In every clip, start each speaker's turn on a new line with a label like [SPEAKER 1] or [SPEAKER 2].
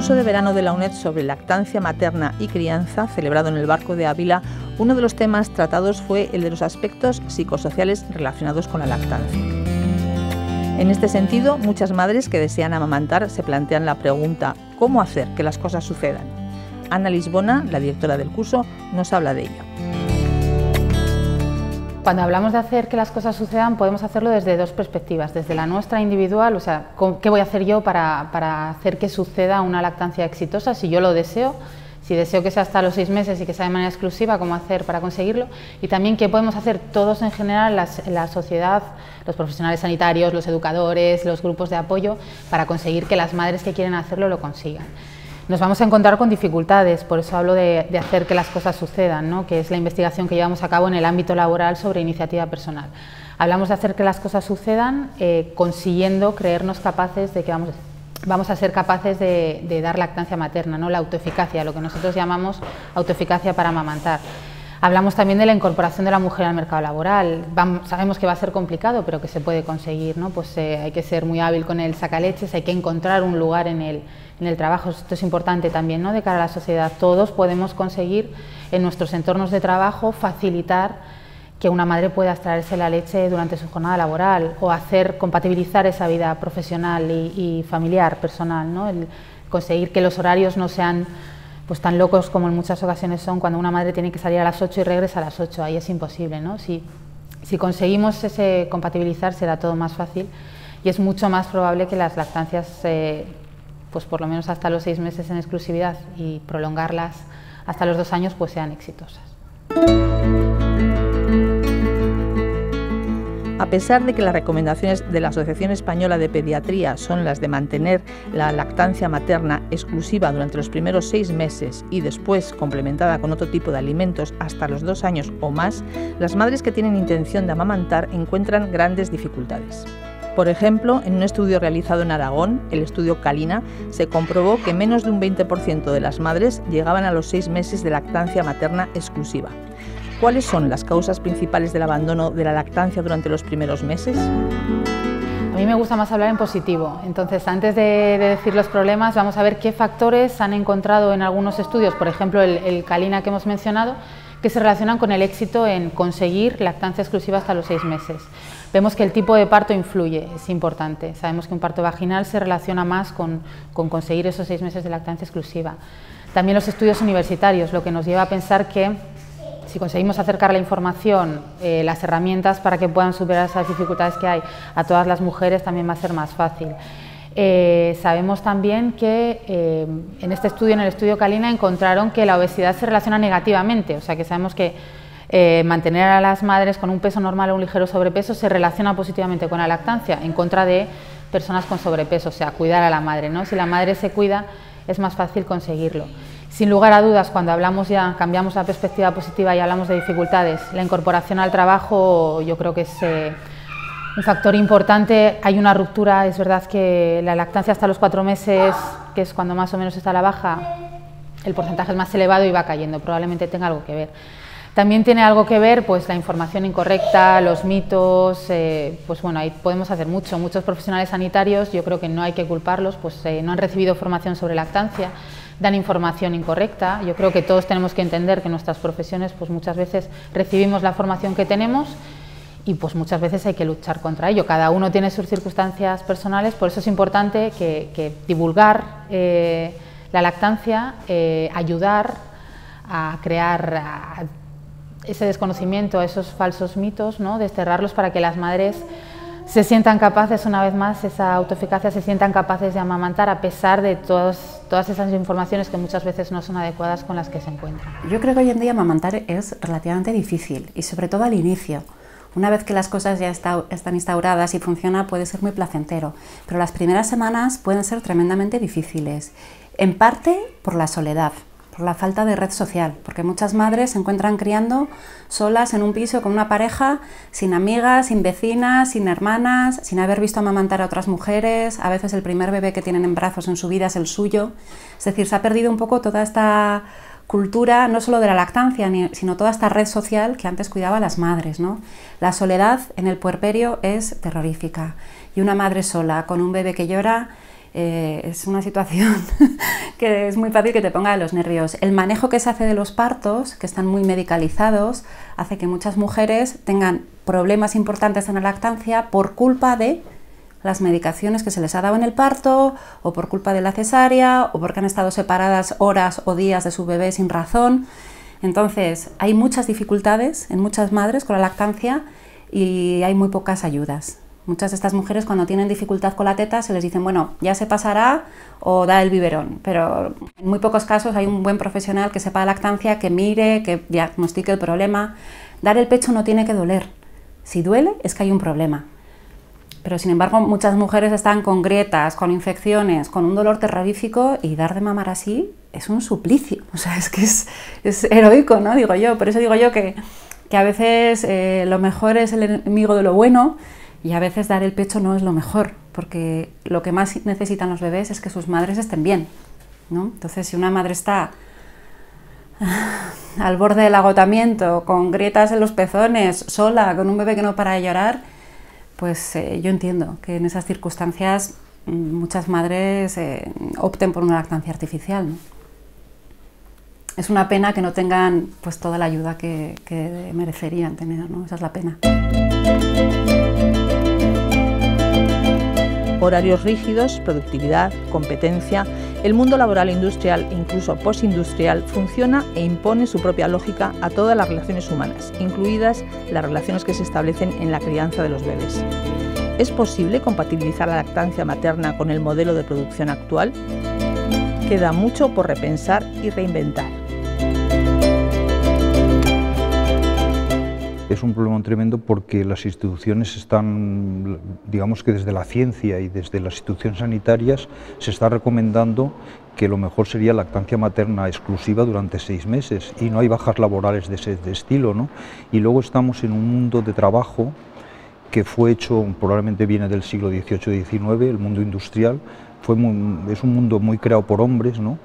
[SPEAKER 1] curso de verano de la UNED sobre lactancia materna y crianza, celebrado en el Barco de Ávila, uno de los temas tratados fue el de los aspectos psicosociales relacionados con la lactancia. En este sentido, muchas madres que desean amamantar se plantean la pregunta: ¿cómo hacer que las cosas sucedan? Ana Lisbona, la directora del curso, nos habla de ello.
[SPEAKER 2] Cuando hablamos de hacer que las cosas sucedan, podemos hacerlo desde dos perspectivas. Desde la nuestra individual, o sea, ¿qué voy a hacer yo para hacer que suceda una lactancia exitosa? Si yo lo deseo, si deseo que sea hasta los 6 meses y que sea de manera exclusiva, ¿cómo hacer para conseguirlo? Y también qué podemos hacer todos en general, la sociedad, los profesionales sanitarios, los educadores, los grupos de apoyo, para conseguir que las madres que quieren hacerlo lo consigan. Nos vamos a encontrar con dificultades, por eso hablo de hacer que las cosas sucedan, ¿no? Que es la investigación que llevamos a cabo en el ámbito laboral sobre iniciativa personal. Hablamos de hacer que las cosas sucedan consiguiendo creernos capaces de que vamos a ser capaces de dar lactancia materna, ¿no? La autoeficacia, lo que nosotros llamamos autoeficacia para amamantar. Hablamos también de la incorporación de la mujer al mercado laboral. Sabemos que va a ser complicado, pero que se puede conseguir, ¿no? Pues hay que ser muy hábil con el sacaleches, hay que encontrar un lugar en el trabajo. Esto es importante también, ¿no? De cara a la sociedad. Todos podemos conseguir en nuestros entornos de trabajo facilitar que una madre pueda extraerse la leche durante su jornada laboral o compatibilizar esa vida profesional y familiar, personal, ¿no? El conseguir que los horarios no sean pues tan locos como en muchas ocasiones son, cuando una madre tiene que salir a las 8 y regresa a las 8, ahí es imposible, ¿no? Si conseguimos ese compatibilizar, será todo más fácil y es mucho más probable que las lactancias, pues por lo menos hasta los 6 meses en exclusividad y prolongarlas hasta los 2 años, pues sean exitosas.
[SPEAKER 1] A pesar de que las recomendaciones de la Asociación Española de Pediatría son las de mantener la lactancia materna exclusiva durante los primeros 6 meses y después complementada con otro tipo de alimentos hasta los 2 años o más, las madres que tienen intención de amamantar encuentran grandes dificultades. Por ejemplo, en un estudio realizado en Aragón, el estudio Calina, se comprobó que menos de un 20% de las madres llegaban a los 6 meses de lactancia materna exclusiva. ¿Cuáles son las causas principales del abandono de la lactancia durante los primeros meses?
[SPEAKER 2] A mí me gusta más hablar en positivo, entonces antes de decir los problemas vamos a ver qué factores han encontrado en algunos estudios, por ejemplo el Calina que hemos mencionado, que se relacionan con el éxito en conseguir lactancia exclusiva hasta los 6 meses. Vemos que el tipo de parto influye, es importante, sabemos que un parto vaginal se relaciona más con conseguir esos 6 meses de lactancia exclusiva. También los estudios universitarios, lo que nos lleva a pensar que si conseguimos acercar la información, las herramientas para que puedan superar esas dificultades que hay a todas las mujeres, también va a ser más fácil. Sabemos también que en este estudio, en el estudio Calina, encontraron que la obesidad se relaciona negativamente, o sea que sabemos que mantener a las madres con un peso normal o un ligero sobrepeso se relaciona positivamente con la lactancia, en contra de personas con sobrepeso, o sea, cuidar a la madre, ¿no? Si la madre se cuida, es más fácil conseguirlo. Sin lugar a dudas, cuando cambiamos la perspectiva positiva y hablamos de dificultades, la incorporación al trabajo yo creo que es un factor importante. Hay una ruptura, es verdad que la lactancia hasta los 4 meses, que es cuando más o menos está la baja, el porcentaje es más elevado y va cayendo, probablemente tenga algo que ver. También tiene algo que ver pues la información incorrecta, los mitos, pues bueno, ahí podemos hacer mucho. Muchos profesionales sanitarios, yo creo que no hay que culparlos, pues no han recibido formación sobre lactancia, dan información incorrecta. Yo creo que todos tenemos que entender que nuestras profesiones pues muchas veces recibimos la formación que tenemos y pues muchas veces hay que luchar contra ello. Cada uno tiene sus circunstancias personales, por eso es importante que divulgar la lactancia, ayudar a crear ese desconocimiento, esos falsos mitos, ¿no? Desterrarlos para que las madres se sientan capaces, una vez más, esa autoeficacia, se sientan capaces de amamantar a pesar de todas esas informaciones que muchas veces no son adecuadas con las que se encuentran.
[SPEAKER 3] Yo creo que hoy en día amamantar es relativamente difícil y sobre todo al inicio. Una vez que las cosas ya están instauradas y funciona, puede ser muy placentero, pero las primeras semanas pueden ser tremendamente difíciles, en parte por la soledad, por la falta de red social, porque muchas madres se encuentran criando solas en un piso con una pareja, sin amigas, sin vecinas, sin hermanas, sin haber visto amamantar a otras mujeres. A veces el primer bebé que tienen en brazos en su vida es el suyo. Es decir, se ha perdido un poco toda esta cultura, no solo de la lactancia, sino toda esta red social que antes cuidaba a las madres, ¿no? La soledad en el puerperio es terrorífica y una madre sola con un bebé que llora Es una situación que es muy fácil que te ponga de los nervios. El manejo que se hace de los partos, que están muy medicalizados, hace que muchas mujeres tengan problemas importantes en la lactancia por culpa de las medicaciones que se les ha dado en el parto, o por culpa de la cesárea, o porque han estado separadas horas o días de su bebé sin razón. Entonces, hay muchas dificultades en muchas madres con la lactancia y hay muy pocas ayudas. Muchas de estas mujeres, cuando tienen dificultad con la teta, se les dicen, bueno, ya se pasará o da el biberón, pero en muy pocos casos hay un buen profesional que sepa de lactancia, que mire, que diagnostique el problema. Dar el pecho no tiene que doler. Si duele, es que hay un problema. Pero sin embargo, muchas mujeres están con grietas, con infecciones, con un dolor terrorífico, y dar de mamar así es un suplicio. O sea, es que es heroico, ¿no? Digo yo. Por eso digo yo que a veces lo mejor es el enemigo de lo bueno, y a veces dar el pecho no es lo mejor, porque lo que más necesitan los bebés es que sus madres estén bien, ¿no? Entonces, si una madre está al borde del agotamiento, con grietas en los pezones, sola, con un bebé que no para de llorar, pues yo entiendo que en esas circunstancias muchas madres opten por una lactancia artificial, ¿no? Es una pena que no tengan pues toda la ayuda que merecerían tener, ¿no? Esa es la pena.
[SPEAKER 1] Horarios rígidos, productividad, competencia, el mundo laboral industrial e incluso postindustrial funciona e impone su propia lógica a todas las relaciones humanas, incluidas las relaciones que se establecen en la crianza de los bebés. ¿Es posible compatibilizar la lactancia materna con el modelo de producción actual? Queda mucho por repensar y reinventar.
[SPEAKER 4] Es un problema tremendo porque las instituciones están, digamos que desde la ciencia y desde las instituciones sanitarias se está recomendando que lo mejor sería lactancia materna exclusiva durante 6 meses y no hay bajas laborales de ese estilo, ¿no? Y luego estamos en un mundo de trabajo que fue hecho, probablemente viene del siglo XVIII-XIX, el mundo industrial, es un mundo muy creado por hombres, ¿no?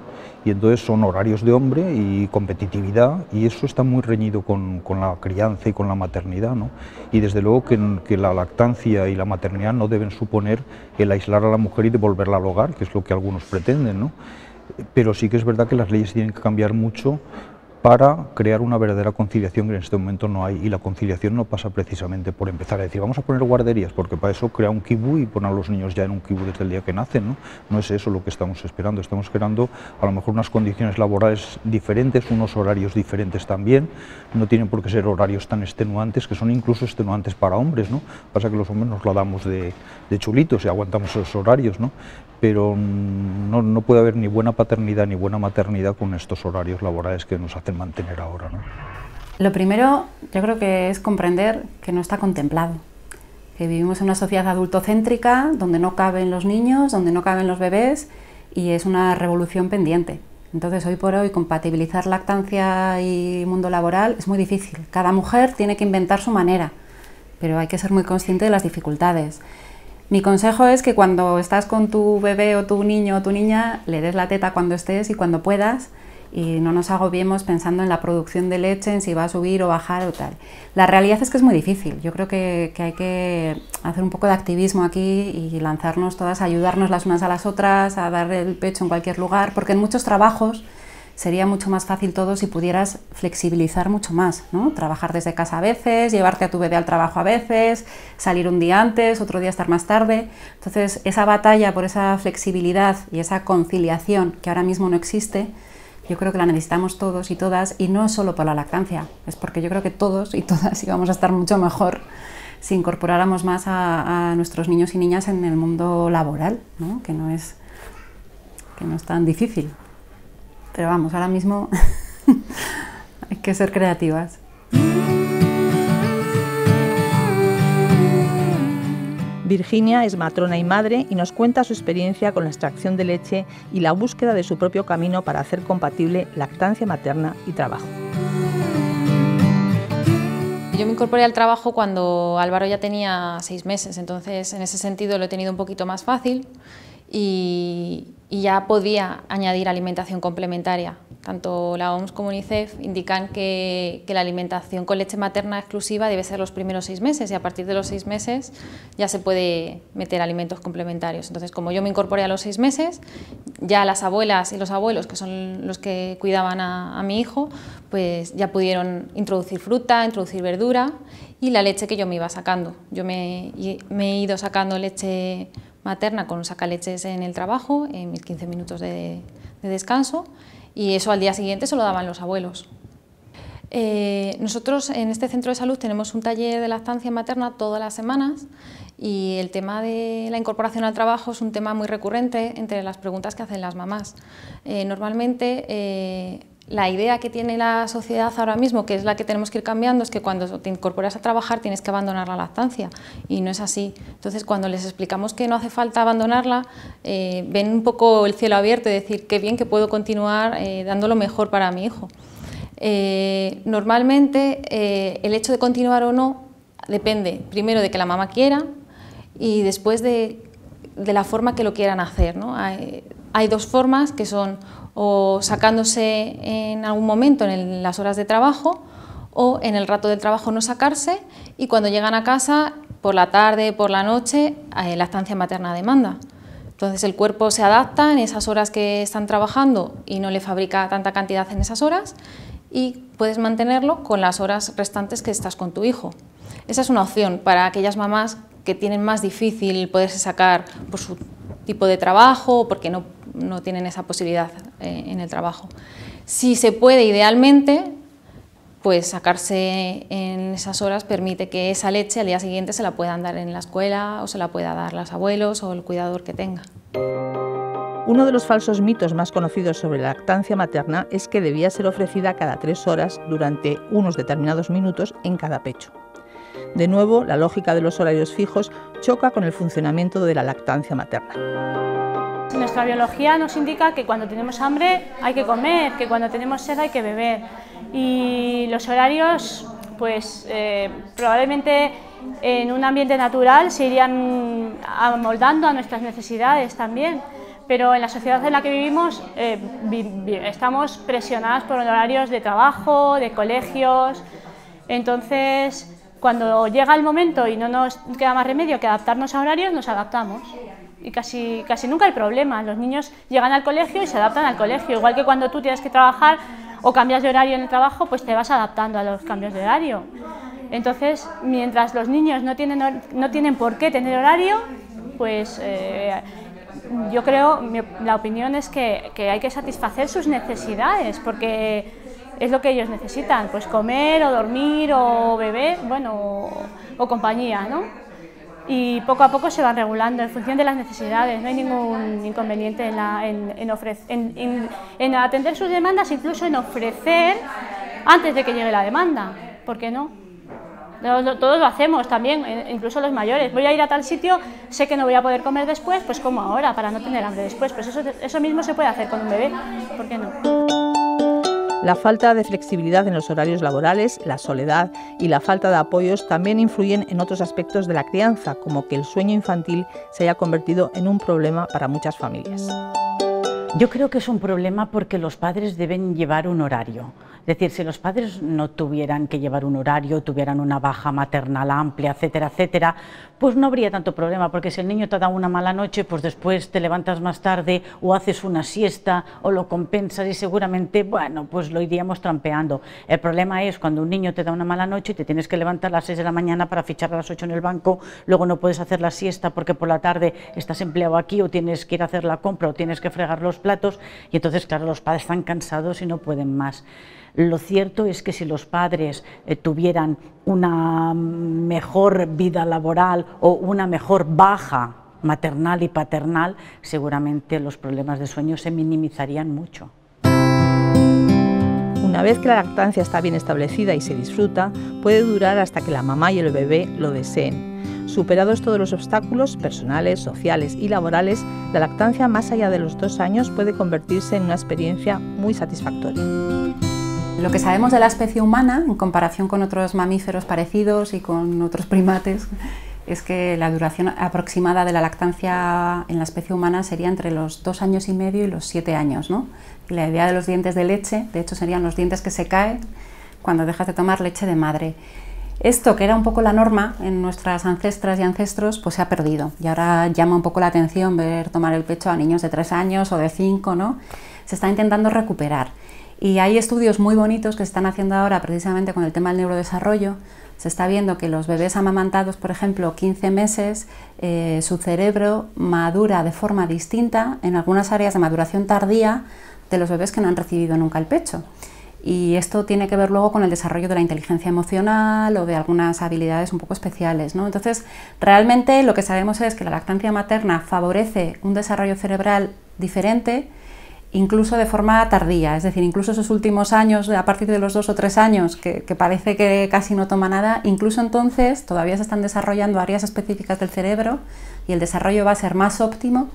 [SPEAKER 4] Y entonces son horarios de hombre y competitividad, y eso está muy reñido con la crianza y con la maternidad, ¿no? Y desde luego que la lactancia y la maternidad no deben suponer el aislar a la mujer y devolverla al hogar, que es lo que algunos pretenden, ¿no? Pero sí que es verdad que las leyes tienen que cambiar mucho para crear una verdadera conciliación que en este momento no hay, y la conciliación no pasa precisamente por empezar a decir vamos a poner guarderías, porque para eso crea un kibú y poner a los niños ya en un kibú desde el día que nacen, ¿no? No es eso lo que estamos esperando a lo mejor unas condiciones laborales diferentes, unos horarios diferentes también, no tienen por qué ser horarios tan extenuantes, que son incluso extenuantes para hombres, ¿no? Pasa que los hombres nos la damos de chulitos y aguantamos esos horarios, ¿no? Pero no puede haber ni buena paternidad ni buena maternidad con estos horarios laborales que nos hacen mantener ahora, ¿no?
[SPEAKER 3] Lo primero, yo creo que es comprender que no está contemplado, que vivimos en una sociedad adultocéntrica donde no caben los niños, donde no caben los bebés, y es una revolución pendiente. Entonces, hoy por hoy, compatibilizar lactancia y mundo laboral es muy difícil. Cada mujer tiene que inventar su manera, pero hay que ser muy consciente de las dificultades. Mi consejo es que cuando estás con tu bebé o tu niño o tu niña, le des la teta cuando estés y cuando puedas, y no nos agobiemos pensando en la producción de leche, en si va a subir o bajar o tal. La realidad es que es muy difícil. Yo creo que hay que hacer un poco de activismo aquí y lanzarnos todas, a ayudarnos las unas a las otras, a dar el pecho en cualquier lugar, porque en muchos trabajos sería mucho más fácil todo si pudieras flexibilizar mucho más, ¿no? Trabajar desde casa a veces, llevarte a tu bebé al trabajo a veces, salir un día antes, otro día estar más tarde. Entonces, esa batalla por esa flexibilidad y esa conciliación que ahora mismo no existe, yo creo que la necesitamos todos y todas, y no es solo por la lactancia, es porque yo creo que todos y todas íbamos a estar mucho mejor si incorporáramos más a nuestros niños y niñas en el mundo laboral, ¿no? Que no es tan difícil. Pero vamos, ahora mismo hay que ser creativas.
[SPEAKER 1] Virginia es matrona y madre y nos cuenta su experiencia con la extracción de leche y la búsqueda de su propio camino para hacer compatible lactancia materna y trabajo.
[SPEAKER 5] Yo me incorporé al trabajo cuando Álvaro ya tenía 6 meses, entonces en ese sentido lo he tenido un poquito más fácil y ya podía añadir alimentación complementaria. tanto la OMS como UNICEF indican que la alimentación con leche materna exclusiva debe ser los primeros 6 meses y a partir de los 6 meses ya se puede meter alimentos complementarios. Entonces, como yo me incorporé a los 6 meses, ya las abuelas y los abuelos, que son los que cuidaban a mi hijo, pues ya pudieron introducir fruta, introducir verdura y la leche que yo me iba sacando. Yo me he ido sacando leche materna con sacaleches en el trabajo, en mis 15 minutos de descanso, y eso al día siguiente se lo daban los abuelos. Nosotros en este centro de salud tenemos un taller de lactancia materna todas las semanas y el tema de la incorporación al trabajo es un tema muy recurrente entre las preguntas que hacen las mamás. Normalmente la idea que tiene la sociedad ahora mismo, que es la que tenemos que ir cambiando, es que cuando te incorporas a trabajar tienes que abandonar la lactancia y no es así. Entonces, cuando les explicamos que no hace falta abandonarla, ven un poco el cielo abierto y decir qué bien que puedo continuar dando lo mejor para mi hijo. Normalmente el hecho de continuar o no depende primero de que la mamá quiera y después de la forma que lo quieran hacer, ¿no? Hay 2 formas que son o sacándose en algún momento en las horas de trabajo o en el rato del trabajo no sacarse y cuando llegan a casa por la tarde, por la noche, lactancia materna a demanda. Entonces el cuerpo se adapta en esas horas que están trabajando y no le fabrica tanta cantidad en esas horas y puedes mantenerlo con las horas restantes que estás con tu hijo. Esa es una opción para aquellas mamás que tienen más difícil poderse sacar por su tipo de trabajo o porque no tienen esa posibilidad en el trabajo. Si se puede, idealmente, pues sacarse en esas horas permite que esa leche al día siguiente se la puedan dar en la escuela o se la pueda dar los abuelos o el cuidador que tenga.
[SPEAKER 1] Uno de los falsos mitos más conocidos sobre la lactancia materna es que debía ser ofrecida cada 3 horas durante unos determinados minutos en cada pecho. De nuevo, la lógica de los horarios fijos choca con el funcionamiento de la lactancia materna.
[SPEAKER 6] Nuestra biología nos indica que cuando tenemos hambre hay que comer, que cuando tenemos sed hay que beber. Y los horarios, pues probablemente en un ambiente natural se irían amoldando a nuestras necesidades también. Pero en la sociedad en la que vivimos estamos presionadas por horarios de trabajo, de colegios. Entonces, cuando llega el momento y no nos queda más remedio que adaptarnos a horarios, nos adaptamos. Y casi nunca hay problema. Los niños llegan al colegio y se adaptan al colegio. Igual que cuando tú tienes que trabajar o cambias de horario en el trabajo, pues te vas adaptando a los cambios de horario. Entonces, mientras los niños no tienen por qué tener horario, pues yo creo, la opinión es que hay que satisfacer sus necesidades, porque es lo que ellos necesitan, pues comer o dormir o beber, bueno, o compañía, ¿no? Y poco a poco se van regulando en función de las necesidades, no hay ningún inconveniente en atender sus demandas, incluso en ofrecer antes de que llegue la demanda, ¿por qué no? Todos lo hacemos también, incluso los mayores. Voy a ir a tal sitio, sé que no voy a poder comer después, pues como ahora, para no tener hambre después. Pues eso mismo se puede hacer con un bebé, ¿por qué no?
[SPEAKER 1] La falta de flexibilidad en los horarios laborales, la soledad y la falta de apoyos también influyen en otros aspectos de la crianza, como que el sueño infantil se haya convertido en un problema para muchas familias.
[SPEAKER 7] Yo creo que es un problema porque los padres deben llevar un horario. Es decir, si los padres no tuvieran que llevar un horario, tuvieran una baja maternal amplia, etcétera, etcétera, pues no habría tanto problema, porque si el niño te da una mala noche, pues después te levantas más tarde o haces una siesta o lo compensas y seguramente, bueno, pues lo iríamos trampeando. El problema es cuando un niño te da una mala noche y te tienes que levantar a las 6 de la mañana para fichar a las 8 en el banco, luego no puedes hacer la siesta porque por la tarde estás empleado aquí o tienes que ir a hacer la compra o tienes que fregar los platos y entonces, claro, los padres están cansados y no pueden más. Lo cierto es que si los padres tuvieran una mejor vida laboral o una mejor baja maternal y paternal, seguramente los problemas de sueño se minimizarían mucho.
[SPEAKER 1] Una vez que la lactancia está bien establecida y se disfruta, puede durar hasta que la mamá y el bebé lo deseen. Superados todos los obstáculos personales, sociales y laborales, la lactancia más allá de los 2 años puede convertirse en una experiencia muy satisfactoria.
[SPEAKER 3] Lo que sabemos de la especie humana, en comparación con otros mamíferos parecidos y con otros primates, es que la duración aproximada de la lactancia en la especie humana sería entre los 2 años y medio y los 7 años, ¿no? Y la idea de los dientes de leche, de hecho, serían los dientes que se caen cuando dejas de tomar leche de madre. Esto, que era un poco la norma en nuestras ancestras y ancestros, pues se ha perdido. Y ahora llama un poco la atención ver tomar el pecho a niños de 3 años o de 5, ¿no? Se está intentando recuperar. Y hay estudios muy bonitos que se están haciendo ahora precisamente con el tema del neurodesarrollo. Se está viendo que los bebés amamantados, por ejemplo, 15 meses, su cerebro madura de forma distinta en algunas áreas de maduración tardía de los bebés que no han recibido nunca el pecho. Y esto tiene que ver luego con el desarrollo de la inteligencia emocional o de algunas habilidades un poco especiales, ¿no? Entonces, realmente lo que sabemos es que la lactancia materna favorece un desarrollo cerebral diferente, incluso de forma tardía, es decir, incluso esos últimos años, a partir de los 2 o 3 años, que parece que casi no toma nada, incluso entonces todavía se están desarrollando áreas específicas del cerebro y el desarrollo va a ser más óptimo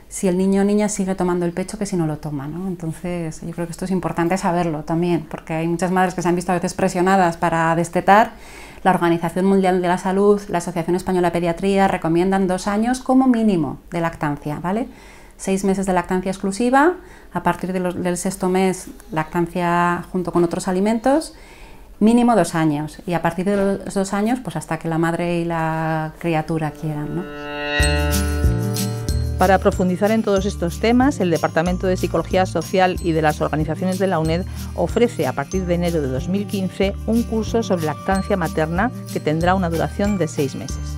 [SPEAKER 3] si el niño o niña sigue tomando el pecho que si no lo toma, ¿no? Entonces, yo creo que esto es importante saberlo también, porque hay muchas madres que se han visto a veces presionadas para destetar. La Organización Mundial de la Salud, la Asociación Española de Pediatría recomiendan 2 años como mínimo de lactancia, ¿vale? 6 meses de lactancia exclusiva, a partir del 6º mes lactancia junto con otros alimentos, mínimo 2 años, y a partir de los 2 años pues hasta que la madre y la criatura quieran, ¿no?
[SPEAKER 1] Para profundizar en todos estos temas, el Departamento de Psicología Social y de las organizaciones de la UNED ofrece a partir de enero de 2015 un curso sobre lactancia materna que tendrá una duración de 6 meses.